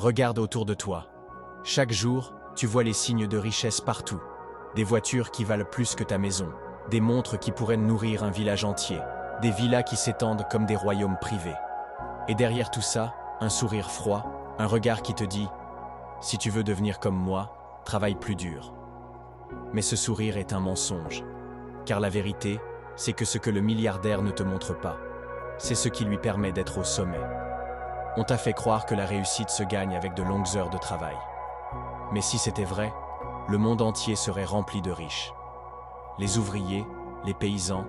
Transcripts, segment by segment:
Regarde autour de toi. Chaque jour, tu vois les signes de richesse partout. Des voitures qui valent plus que ta maison, des montres qui pourraient nourrir un village entier, des villas qui s'étendent comme des royaumes privés. Et derrière tout ça, un sourire froid, un regard qui te dit « Si tu veux devenir comme moi, travaille plus dur ». Mais ce sourire est un mensonge. Car la vérité, c'est que ce que le milliardaire ne te montre pas, c'est ce qui lui permet d'être au sommet. On t'a fait croire que la réussite se gagne avec de longues heures de travail. Mais si c'était vrai, le monde entier serait rempli de riches. Les ouvriers, les paysans,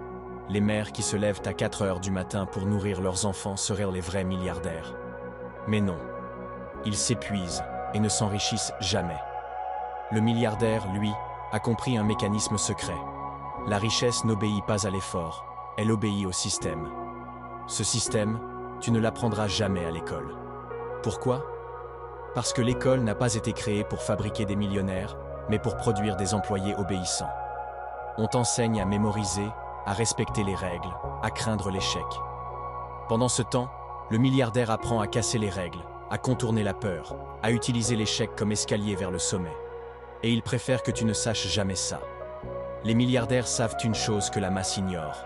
les mères qui se lèvent à 4 heures du matin pour nourrir leurs enfants seraient les vrais milliardaires. Mais non, ils s'épuisent et ne s'enrichissent jamais. Le milliardaire, lui, a compris un mécanisme secret. La richesse n'obéit pas à l'effort, elle obéit au système. Ce système, tu ne l'apprendras jamais à l'école. Pourquoi ? Parce que l'école n'a pas été créée pour fabriquer des millionnaires, mais pour produire des employés obéissants. On t'enseigne à mémoriser, à respecter les règles, à craindre l'échec. Pendant ce temps, le milliardaire apprend à casser les règles, à contourner la peur, à utiliser l'échec comme escalier vers le sommet. Et il préfère que tu ne saches jamais ça. Les milliardaires savent une chose que la masse ignore.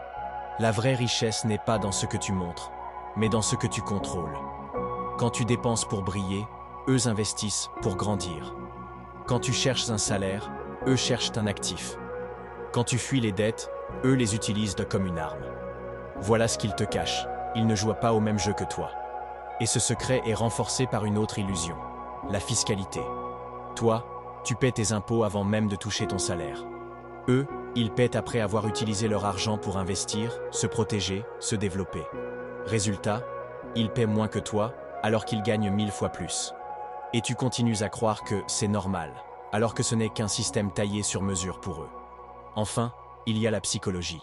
La vraie richesse n'est pas dans ce que tu montres, mais dans ce que tu contrôles. Quand tu dépenses pour briller, eux investissent pour grandir. Quand tu cherches un salaire, eux cherchent un actif. Quand tu fuis les dettes, eux les utilisent comme une arme. Voilà ce qu'ils te cachent, ils ne jouent pas au même jeu que toi. Et ce secret est renforcé par une autre illusion, la fiscalité. Toi, tu paies tes impôts avant même de toucher ton salaire. Eux, ils paient après avoir utilisé leur argent pour investir, se protéger, se développer. Résultat, ils paient moins que toi, alors qu'ils gagnent 1000 fois plus. Et tu continues à croire que c'est normal, alors que ce n'est qu'un système taillé sur mesure pour eux. Enfin, il y a la psychologie.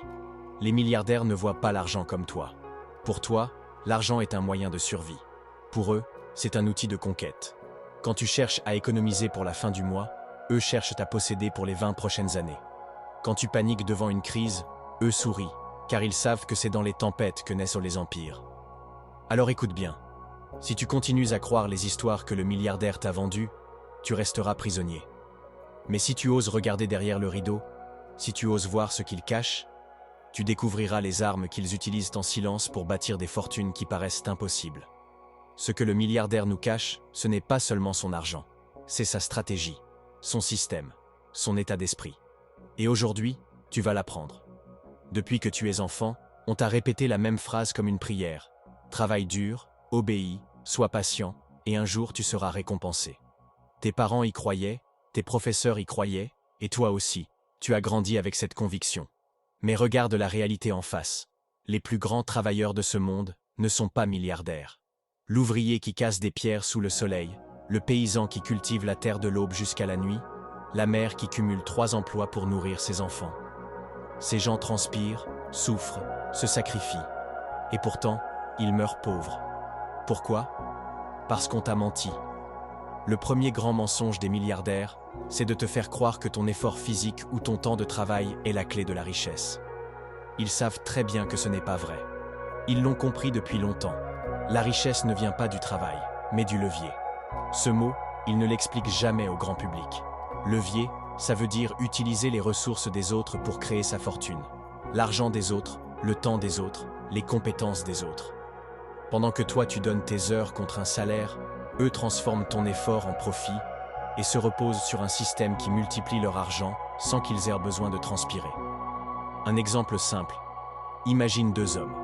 Les milliardaires ne voient pas l'argent comme toi. Pour toi, l'argent est un moyen de survie. Pour eux, c'est un outil de conquête. Quand tu cherches à économiser pour la fin du mois, eux cherchent à posséder pour les 20 prochaines années. Quand tu paniques devant une crise, eux sourient, car ils savent que c'est dans les tempêtes que naissent les empires. Alors écoute bien, si tu continues à croire les histoires que le milliardaire t'a vendues, tu resteras prisonnier. Mais si tu oses regarder derrière le rideau, si tu oses voir ce qu'ils cachent, tu découvriras les armes qu'ils utilisent en silence pour bâtir des fortunes qui paraissent impossibles. Ce que le milliardaire nous cache, ce n'est pas seulement son argent, c'est sa stratégie, son système, son état d'esprit. Et aujourd'hui, tu vas l'apprendre. Depuis que tu es enfant, on t'a répété la même phrase comme une prière. Travaille dur, obéis, sois patient, et un jour tu seras récompensé. Tes parents y croyaient, tes professeurs y croyaient, et toi aussi, tu as grandi avec cette conviction. Mais regarde la réalité en face. Les plus grands travailleurs de ce monde ne sont pas milliardaires. L'ouvrier qui casse des pierres sous le soleil, le paysan qui cultive la terre de l'aube jusqu'à la nuit, la mère qui cumule 3 emplois pour nourrir ses enfants. Ces gens transpirent, souffrent, se sacrifient. Et pourtant, ils meurent pauvres. Pourquoi ? Parce qu'on t'a menti. Le premier grand mensonge des milliardaires, c'est de te faire croire que ton effort physique ou ton temps de travail est la clé de la richesse. Ils savent très bien que ce n'est pas vrai. Ils l'ont compris depuis longtemps. La richesse ne vient pas du travail, mais du levier. Ce mot, ils ne l'expliquent jamais au grand public. Levier, ça veut dire utiliser les ressources des autres pour créer sa fortune. L'argent des autres, le temps des autres, les compétences des autres. Pendant que toi tu donnes tes heures contre un salaire, eux transforment ton effort en profit et se reposent sur un système qui multiplie leur argent sans qu'ils aient besoin de transpirer. Un exemple simple. Imagine 2 hommes.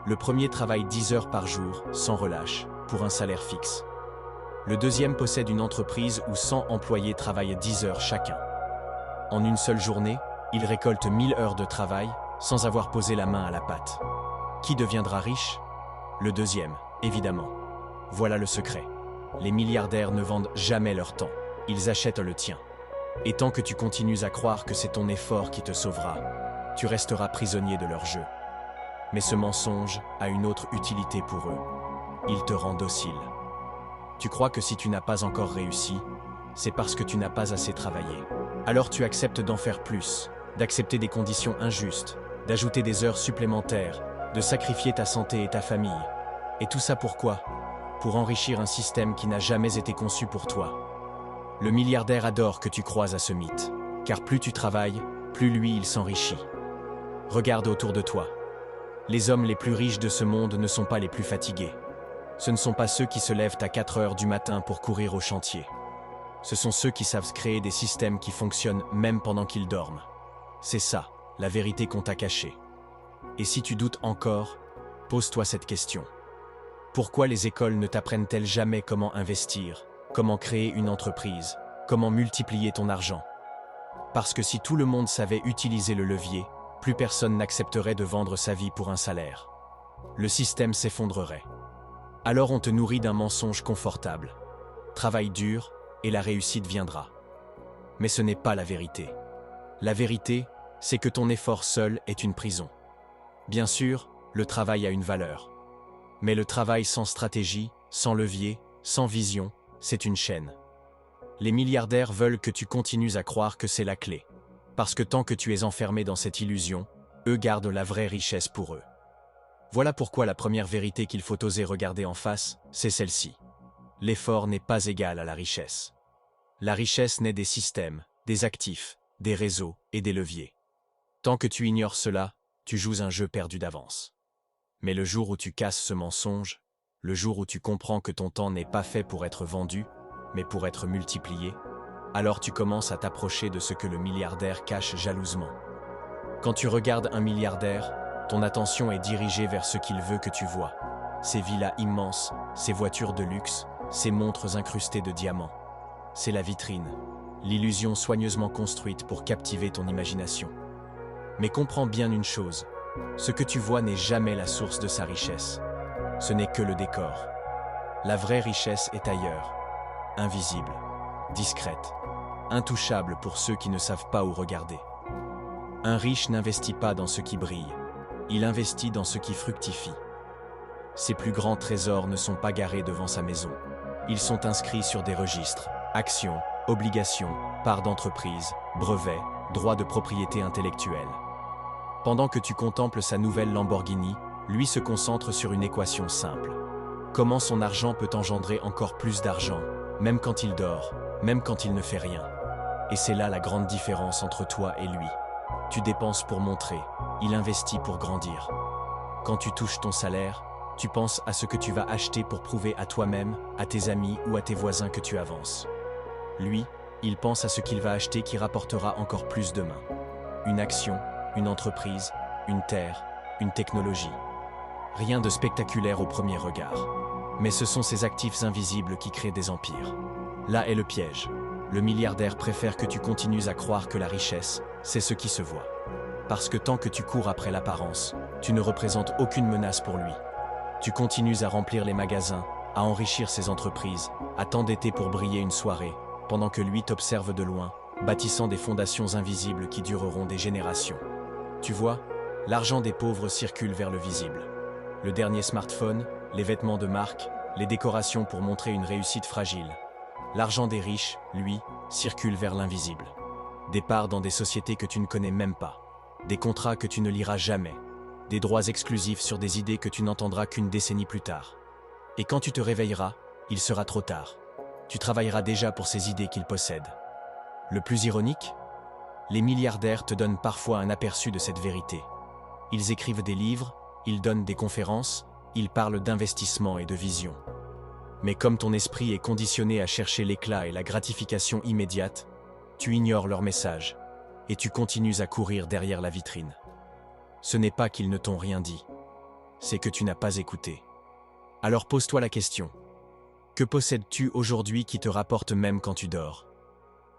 Le premier travaille 10 heures par jour, sans relâche, pour un salaire fixe. Le deuxième possède une entreprise où 100 employés travaillent 10 heures chacun. En une seule journée, il récolte 1000 heures de travail sans avoir posé la main à la pâte. Qui deviendra riche ? Le deuxième, évidemment. Voilà le secret. Les milliardaires ne vendent jamais leur temps, ils achètent le tien. Et tant que tu continues à croire que c'est ton effort qui te sauvera, tu resteras prisonnier de leur jeu. Mais ce mensonge a une autre utilité pour eux. Il te rend docile. Tu crois que si tu n'as pas encore réussi, c'est parce que tu n'as pas assez travaillé. Alors tu acceptes d'en faire plus, d'accepter des conditions injustes, d'ajouter des heures supplémentaires, de sacrifier ta santé et ta famille. Et tout ça pourquoi ? pour enrichir un système qui n'a jamais été conçu pour toi. Le milliardaire adore que tu croises à ce mythe, car plus tu travailles, plus lui il s'enrichit. Regarde autour de toi. Les hommes les plus riches de ce monde ne sont pas les plus fatigués. Ce ne sont pas ceux qui se lèvent à 4 heures du matin pour courir au chantier. Ce sont ceux qui savent créer des systèmes qui fonctionnent même pendant qu'ils dorment. C'est ça, la vérité qu'on t'a cachée. Et si tu doutes encore, pose-toi cette question. Pourquoi les écoles ne t'apprennent-elles jamais comment investir, comment créer une entreprise, comment multiplier ton argent? Parce que si tout le monde savait utiliser le levier, plus personne n'accepterait de vendre sa vie pour un salaire. Le système s'effondrerait. Alors on te nourrit d'un mensonge confortable. Travaille dur et la réussite viendra. Mais ce n'est pas la vérité. La vérité, c'est que ton effort seul est une prison. Bien sûr, le travail a une valeur. Mais le travail sans stratégie, sans levier, sans vision, c'est une chaîne. Les milliardaires veulent que tu continues à croire que c'est la clé. Parce que tant que tu es enfermé dans cette illusion, eux gardent la vraie richesse pour eux. Voilà pourquoi la première vérité qu'il faut oser regarder en face, c'est celle-ci. L'effort n'est pas égal à la richesse. La richesse naît des systèmes, des actifs, des réseaux et des leviers. Tant que tu ignores cela, tu joues un jeu perdu d'avance. Mais le jour où tu casses ce mensonge, le jour où tu comprends que ton temps n'est pas fait pour être vendu, mais pour être multiplié, alors tu commences à t'approcher de ce que le milliardaire cache jalousement. Quand tu regardes un milliardaire, ton attention est dirigée vers ce qu'il veut que tu vois. Ses villas immenses, ses voitures de luxe, ses montres incrustées de diamants. C'est la vitrine, l'illusion soigneusement construite pour captiver ton imagination. Mais comprends bien une chose, ce que tu vois n'est jamais la source de sa richesse. Ce n'est que le décor. La vraie richesse est ailleurs, invisible, discrète, intouchable pour ceux qui ne savent pas où regarder. Un riche n'investit pas dans ce qui brille, il investit dans ce qui fructifie. Ses plus grands trésors ne sont pas garés devant sa maison. Ils sont inscrits sur des registres, actions, obligations, parts d'entreprise, brevets, droits de propriété intellectuelle. Pendant que tu contemples sa nouvelle Lamborghini, lui se concentre sur une équation simple. Comment son argent peut engendrer encore plus d'argent, même quand il dort, même quand il ne fait rien. Et c'est là la grande différence entre toi et lui. Tu dépenses pour montrer, il investit pour grandir. Quand tu touches ton salaire, tu penses à ce que tu vas acheter pour prouver à toi-même, à tes amis ou à tes voisins que tu avances. Lui, il pense à ce qu'il va acheter qui rapportera encore plus demain. Une action, une entreprise, une terre, une technologie. Rien de spectaculaire au premier regard. Mais ce sont ces actifs invisibles qui créent des empires. Là est le piège. Le milliardaire préfère que tu continues à croire que la richesse, c'est ce qui se voit. Parce que tant que tu cours après l'apparence, tu ne représentes aucune menace pour lui. Tu continues à remplir les magasins, à enrichir ses entreprises, à t'endetter pour briller une soirée, pendant que lui t'observe de loin, bâtissant des fondations invisibles qui dureront des générations. Tu vois, l'argent des pauvres circule vers le visible. Le dernier smartphone, les vêtements de marque, les décorations pour montrer une réussite fragile. L'argent des riches, lui, circule vers l'invisible. Des parts dans des sociétés que tu ne connais même pas. Des contrats que tu ne liras jamais. Des droits exclusifs sur des idées que tu n'entendras qu'une décennie plus tard. Et quand tu te réveilleras, il sera trop tard. Tu travailleras déjà pour ces idées qu'ils possèdent. Le plus ironique, les milliardaires te donnent parfois un aperçu de cette vérité. Ils écrivent des livres, ils donnent des conférences, ils parlent d'investissement et de vision. Mais comme ton esprit est conditionné à chercher l'éclat et la gratification immédiate, tu ignores leur message et tu continues à courir derrière la vitrine. Ce n'est pas qu'ils ne t'ont rien dit, c'est que tu n'as pas écouté. Alors pose-toi la question. Que possèdes-tu aujourd'hui qui te rapporte même quand tu dors?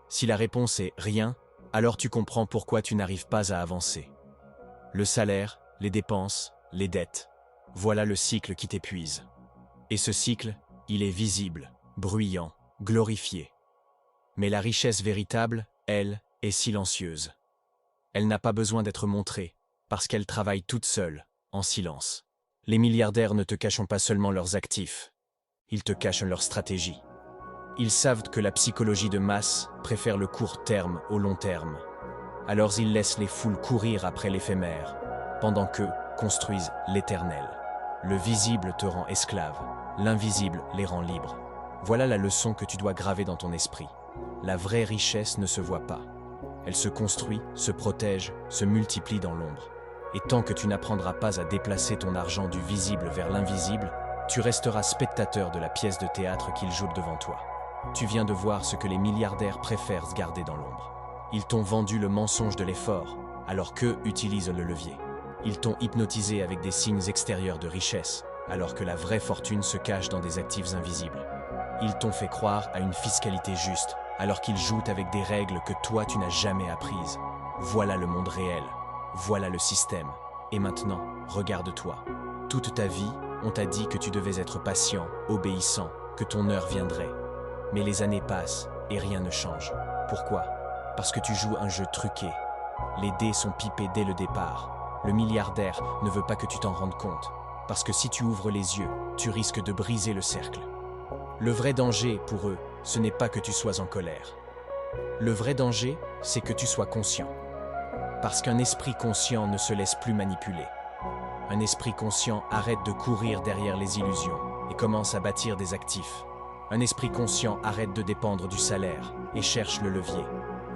Si la réponse est rien, alors tu comprends pourquoi tu n'arrives pas à avancer. Le salaire, les dépenses, les dettes, voilà le cycle qui t'épuise. Et ce cycle, il est visible, bruyant, glorifié. Mais la richesse véritable, elle, est silencieuse. Elle n'a pas besoin d'être montrée, parce qu'elle travaille toute seule, en silence. Les milliardaires ne te cachent pas seulement leurs actifs, ils te cachent leur stratégie. Ils savent que la psychologie de masse préfère le court terme au long terme. Alors ils laissent les foules courir après l'éphémère, pendant qu'eux construisent l'éternel. Le visible te rend esclave, L'invisible les rend libres. Voilà la leçon que tu dois graver dans ton esprit. La vraie richesse ne se voit pas. Elle se construit, se protège, se multiplie dans l'ombre. Et tant que tu n'apprendras pas à déplacer ton argent du visible vers l'invisible, tu resteras spectateur de la pièce de théâtre qu'ils jouent devant toi. Tu viens de voir ce que les milliardaires préfèrent garder dans l'ombre. Ils t'ont vendu le mensonge de l'effort, alors qu'eux utilisent le levier. Ils t'ont hypnotisé avec des signes extérieurs de richesse, alors que la vraie fortune se cache dans des actifs invisibles. Ils t'ont fait croire à une fiscalité juste, alors qu'ils jouent avec des règles que toi tu n'as jamais apprises. Voilà le monde réel, voilà le système. Et maintenant, regarde-toi. Toute ta vie, on t'a dit que tu devais être patient, obéissant, que ton heure viendrait. Mais les années passent et rien ne change. Pourquoi? Parce que tu joues un jeu truqué. Les dés sont pipés dès le départ. Le milliardaire ne veut pas que tu t'en rendes compte. Parce que si tu ouvres les yeux, tu risques de briser le cercle. Le vrai danger, pour eux, ce n'est pas que tu sois en colère. Le vrai danger, c'est que tu sois conscient. Parce qu'un esprit conscient ne se laisse plus manipuler. Un esprit conscient arrête de courir derrière les illusions et commence à bâtir des actifs. Un esprit conscient arrête de dépendre du salaire et cherche le levier.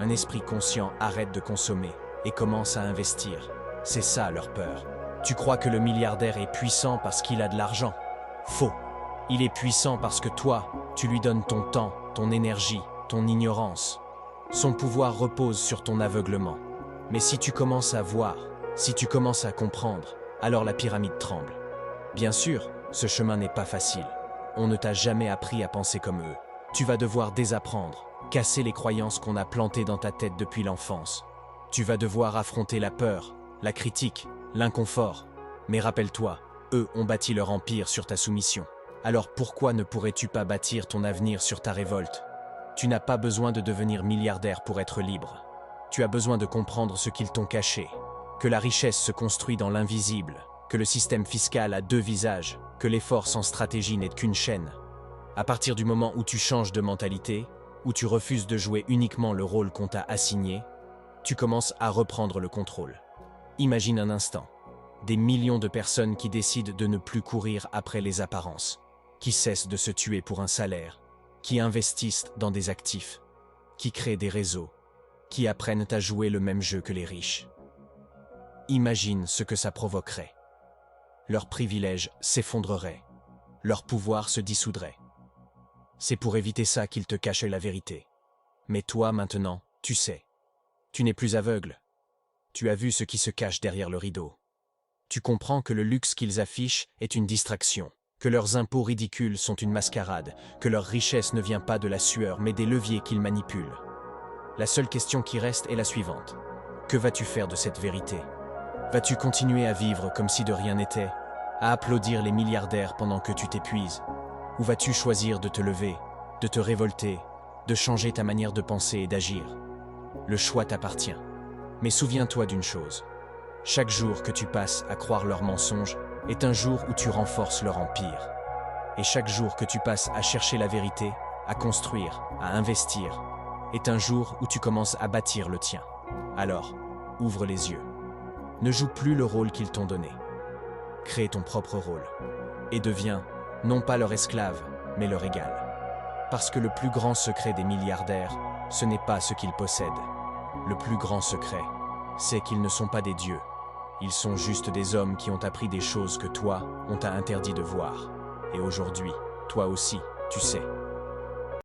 Un esprit conscient arrête de consommer et commence à investir. C'est ça leur peur. Tu crois que le milliardaire est puissant parce qu'il a de l'argent? Faux. Il est puissant parce que toi, tu lui donnes ton temps, ton énergie, ton ignorance. Son pouvoir repose sur ton aveuglement. Mais si tu commences à voir, si tu commences à comprendre, alors la pyramide tremble. Bien sûr, ce chemin n'est pas facile. On ne t'a jamais appris à penser comme eux. Tu vas devoir désapprendre, casser les croyances qu'on a plantées dans ta tête depuis l'enfance. Tu vas devoir affronter la peur, la critique, l'inconfort. Mais rappelle-toi, eux ont bâti leur empire sur ta soumission. Alors pourquoi ne pourrais-tu pas bâtir ton avenir sur ta révolte? Tu n'as pas besoin de devenir milliardaire pour être libre. Tu as besoin de comprendre ce qu'ils t'ont caché. Que la richesse se construit dans l'invisible, que le système fiscal a deux visages, que l'effort sans stratégie n'est qu'une chaîne. À partir du moment où tu changes de mentalité, où tu refuses de jouer uniquement le rôle qu'on t'a assigné, tu commences à reprendre le contrôle. Imagine un instant, des millions de personnes qui décident de ne plus courir après les apparences, qui cessent de se tuer pour un salaire, qui investissent dans des actifs, qui créent des réseaux, qui apprennent à jouer le même jeu que les riches. Imagine ce que ça provoquerait. Leurs privilèges s'effondreraient, leur pouvoir se dissoudrait. C'est pour éviter ça qu'ils te cachent la vérité. Mais toi, maintenant, tu sais. Tu n'es plus aveugle. Tu as vu ce qui se cache derrière le rideau. Tu comprends que le luxe qu'ils affichent est une distraction, que leurs impôts ridicules sont une mascarade, que leur richesse ne vient pas de la sueur mais des leviers qu'ils manipulent. La seule question qui reste est la suivante. Que vas-tu faire de cette vérité? Vas-tu continuer à vivre comme si de rien n'était, à applaudir les milliardaires pendant que tu t'épuises? Ou vas-tu choisir de te lever, de te révolter, de changer ta manière de penser et d'agir? Le choix t'appartient. Mais souviens-toi d'une chose. Chaque jour que tu passes à croire leurs mensonges est un jour où tu renforces leur empire. Et chaque jour que tu passes à chercher la vérité, à construire, à investir, est un jour où tu commences à bâtir le tien. Alors, ouvre les yeux. Ne joue plus le rôle qu'ils t'ont donné. Crée ton propre rôle. Et deviens, non pas leur esclave, mais leur égal. Parce que le plus grand secret des milliardaires, ce n'est pas ce qu'ils possèdent. Le plus grand secret, c'est qu'ils ne sont pas des dieux. Ils sont juste des hommes qui ont appris des choses que toi, on t'a interdit de voir. Et aujourd'hui, toi aussi, tu sais.